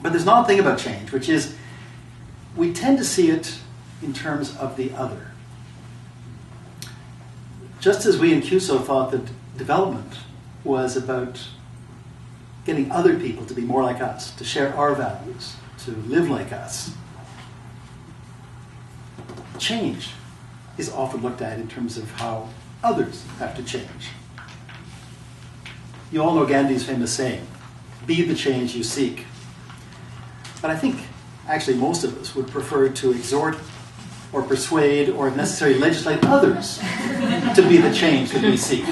But there's an odd thing about change, which is we tend to see it in terms of the other. Just as we in CUSO thought that development was about getting other people to be more like us, to share our values, to live like us, change is often looked at in terms of how others have to change. You all know Gandhi's famous saying, "Be the change you seek." But I think actually most of us would prefer to exhort or persuade or if necessary legislate others to be the change that we seek.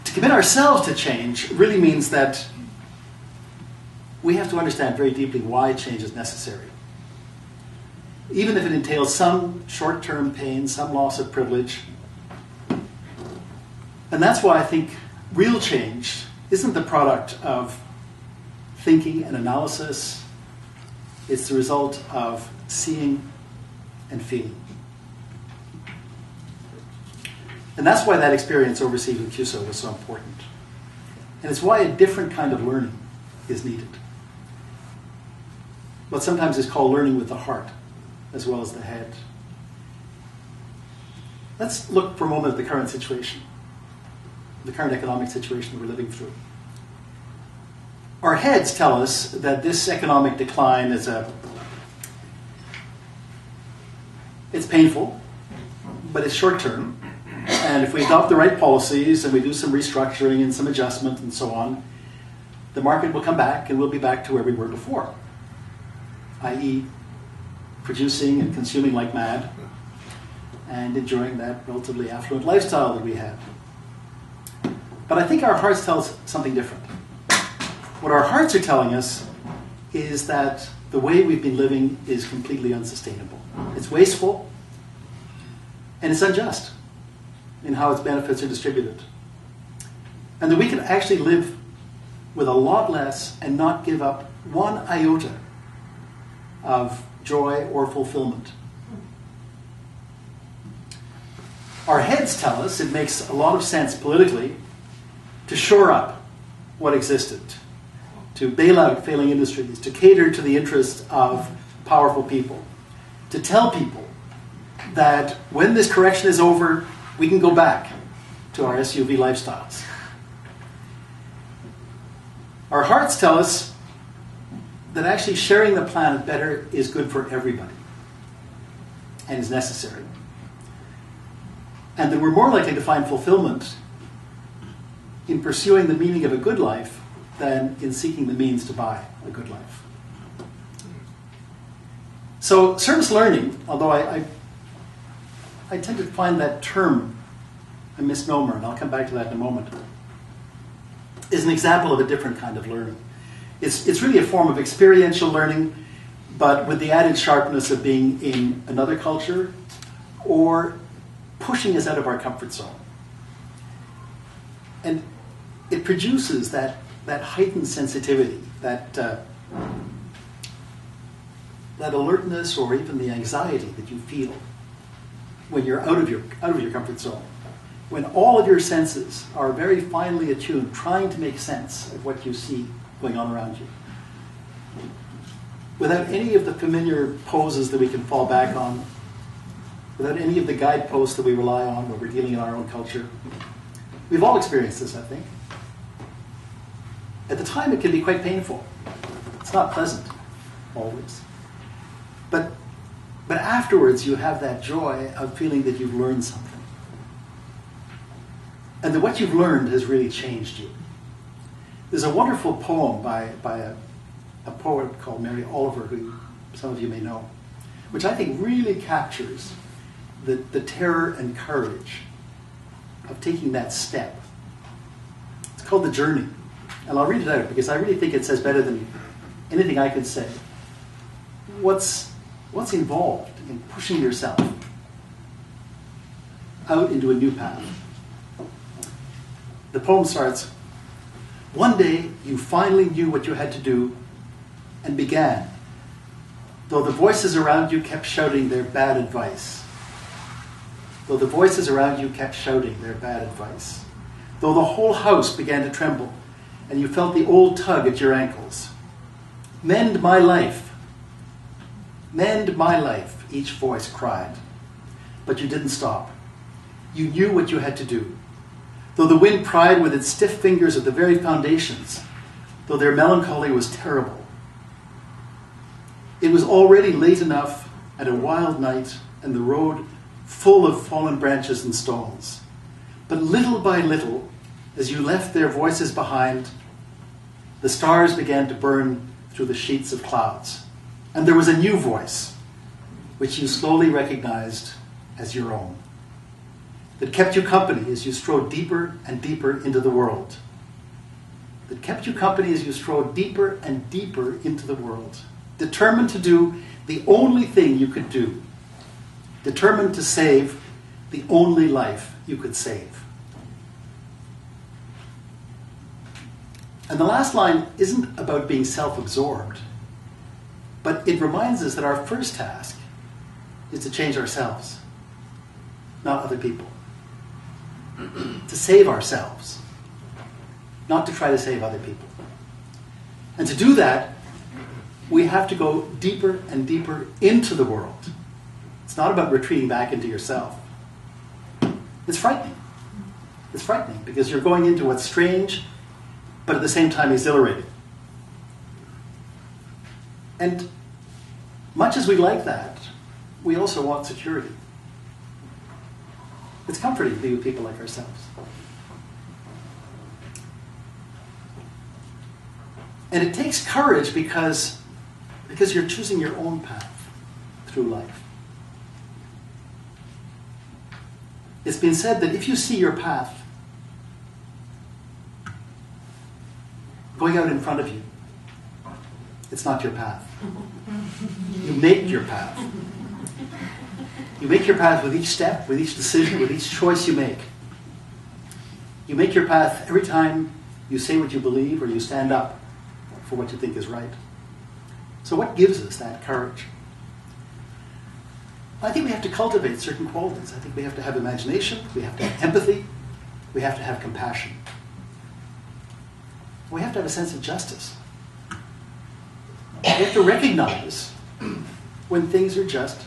To commit ourselves to change really means that we have to understand very deeply why change is necessary. Even if it entails some short-term pain, some loss of privilege. And that's why I think real change isn't the product of thinking and analysis. It's the result of seeing and feeling. And that's why that experience overseas with CUSO was so important. And it's why a different kind of learning is needed. What sometimes is called learning with the heart as well as the head. Let's look for a moment at the current situation, the current economic situation that we're living through. Our heads tell us that this economic decline is it's painful, but it's short term. And if we adopt the right policies and we do some restructuring and some adjustment and so on, the market will come back and we'll be back to where we were before, i.e. producing and consuming like mad and enjoying that relatively affluent lifestyle that we had. But I think our hearts tell us something different. What our hearts are telling us is that the way we've been living is completely unsustainable. It's wasteful and it's unjust in how its benefits are distributed. And that we can actually live with a lot less and not give up one iota of joy or fulfillment. Our heads tell us it makes a lot of sense politically to shore up what existed, to bail out failing industries, to cater to the interests of powerful people, to tell people that when this correction is over, we can go back to our SUV lifestyles. Our hearts tell us that actually sharing the planet better is good for everybody and is necessary. And that we're more likely to find fulfillment in pursuing the meaning of a good life than in seeking the means to buy a good life. So service learning, although I tend to find that term a misnomer, and I'll come back to that in a moment, is an example of a different kind of learning. It's really a form of experiential learning, but with the added sharpness of being in another culture or pushing us out of our comfort zone. And it produces that heightened sensitivity, that alertness or even the anxiety that you feel when you're out of your comfort zone. When all of your senses are very finely attuned, trying to make sense of what you see going on around you. Without any of the familiar poses that we can fall back on, without any of the guideposts that we rely on when we're dealing in our own culture. We've all experienced this, I think. At the time, it can be quite painful. It's not pleasant, always. But afterwards, you have that joy of feeling that you've learned something. And that what you've learned has really changed you. There's a wonderful poem by a poet called Mary Oliver, who some of you may know, which I think really captures the terror and courage of taking that step. It's called The Journey. And I'll read it out because I really think it says better than anything I could say what's involved in pushing yourself out into a new path. The poem starts, "One day you finally knew what you had to do and began, though the voices around you kept shouting their bad advice. Though the voices around you kept shouting their bad advice. Though the whole house began to tremble and you felt the old tug at your ankles. Mend my life. Mend my life, each voice cried. But you didn't stop. You knew what you had to do. Though the wind pried with its stiff fingers at the very foundations, though their melancholy was terrible. It was already late enough and a wild night, and the road full of fallen branches and stones. But little by little, as you left their voices behind, the stars began to burn through the sheets of clouds. And there was a new voice, which you slowly recognized as your own, that kept you company as you strode deeper and deeper into the world. That kept you company as you strode deeper and deeper into the world, determined to do the only thing you could do, determined to save the only life you could save. And the last line isn't about being self-absorbed, but it reminds us that our first task is to change ourselves, not other people. To save ourselves, not to try to save other people. And to do that, we have to go deeper and deeper into the world. It's not about retreating back into yourself. It's frightening. It's frightening because you're going into what's strange, but at the same time exhilarating. And much as we like that, we also want security. It's comforting to be with people like ourselves. And it takes courage because you're choosing your own path through life. It's been said that if you see your path going out in front of you, it's not your path. You make your path. You make your path with each step, with each decision, with each choice you make. You make your path every time you say what you believe or you stand up for what you think is right. So what gives us that courage? I think we have to cultivate certain qualities. I think we have to have imagination, we have to have empathy, we have to have compassion. We have to have a sense of justice. We have to recognize when things are just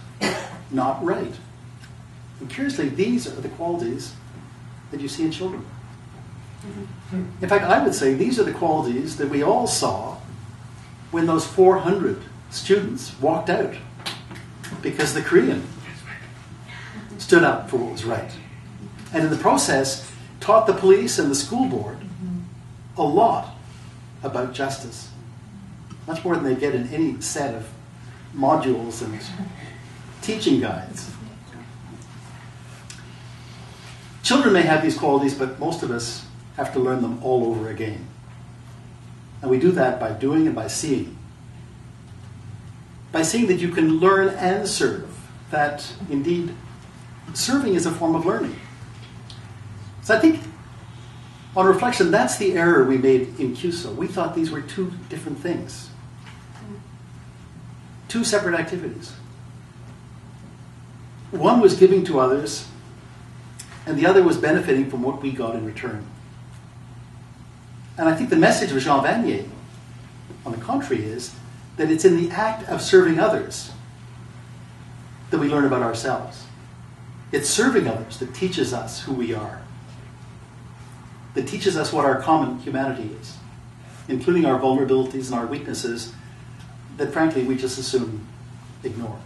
not right. And curiously, these are the qualities that you see in children. In fact, I would say these are the qualities that we all saw when those 400 students walked out because the Korean stood up for what was right. And in the process, taught the police and the school board a lot about justice. Much more than they get in any set of modules and teaching guides. Children may have these qualities, but most of us have to learn them all over again. And we do that by doing and by seeing. By seeing that you can learn and serve. That, indeed, serving is a form of learning. So I think, on reflection, that's the error we made in CUSO. We thought these were two different things. Two separate activities. One was giving to others, and the other was benefiting from what we got in return. And I think the message of Jean Vanier, on the contrary, is that it's in the act of serving others that we learn about ourselves. It's serving others that teaches us who we are, that teaches us what our common humanity is, including our vulnerabilities and our weaknesses that, frankly, we just assume ignore.